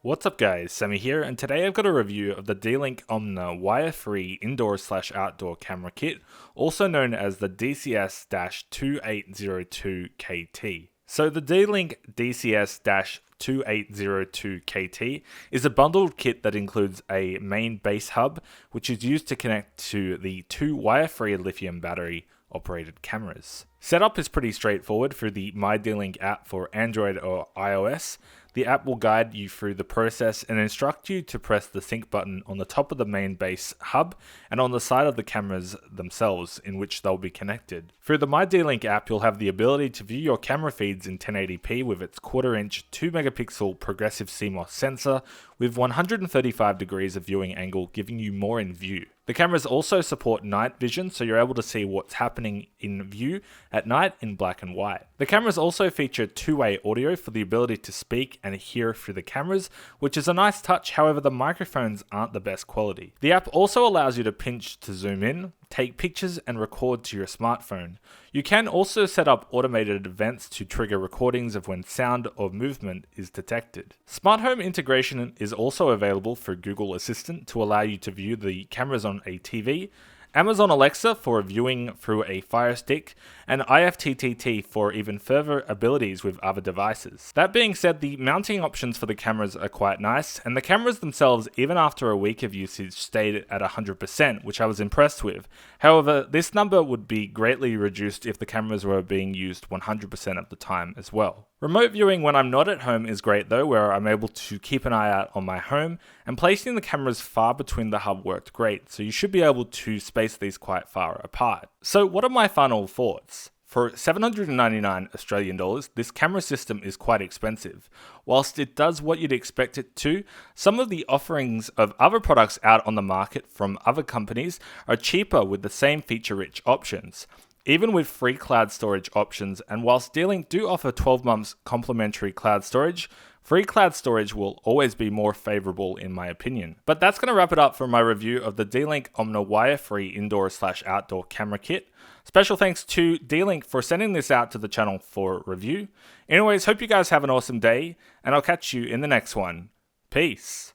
What's up guys, Sammy here, and today I've got a review of the D-Link OMNA wire-free indoor/outdoor camera kit, also known as the DCS-2802KT. So the D-Link DCS-2802KT is a bundled kit that includes a main base hub, which is used to connect to the two wire-free lithium battery operated cameras. Setup is pretty straightforward through the My D-Link app for Android or iOS. The app will guide you through the process and instruct you to press the sync button on the top of the main base hub and on the side of the cameras themselves in which they'll be connected. Through the My D-Link app, you'll have the ability to view your camera feeds in 1080p with its 1/4-inch 2-megapixel progressive CMOS sensor with 135 degrees of viewing angle, giving you more in view. The cameras also support night vision, so you're able to see what's happening in view at night in black and white. The cameras also feature two-way audio for the ability to speak and hear through the cameras, which is a nice touch. However, the microphones aren't the best quality. The app also allows you to pinch to zoom in, take pictures and record to your smartphone. You can also set up automated events to trigger recordings of when sound or movement is detected. Smart home integration is also available through Google Assistant to allow you to view the cameras on a TV, Amazon Alexa for viewing through a Fire Stick, and IFTTT for even further abilities with other devices. That being said, the mounting options for the cameras are quite nice, and the cameras themselves, even after a week of usage, stayed at 100%, which I was impressed with. However, this number would be greatly reduced if the cameras were being used 100% of the time as well. Remote viewing when I'm not at home is great though, where I'm able to keep an eye out on my home, and placing the cameras far between the hub worked great, so you should be able to space these quite far apart. So what are my final thoughts? For $799 Australian dollars, this camera system is quite expensive. Whilst it does what you'd expect it to, some of the offerings of other products out on the market from other companies are cheaper with the same feature-rich options. Even with free cloud storage options, and whilst D-Link do offer 12 months complimentary cloud storage, free cloud storage will always be more favorable in my opinion. But that's going to wrap it up for my review of the D-Link OMNA wire-free indoor/outdoor camera kit. Special thanks to D-Link for sending this out to the channel for review. Anyways, hope you guys have an awesome day, and I'll catch you in the next one. Peace.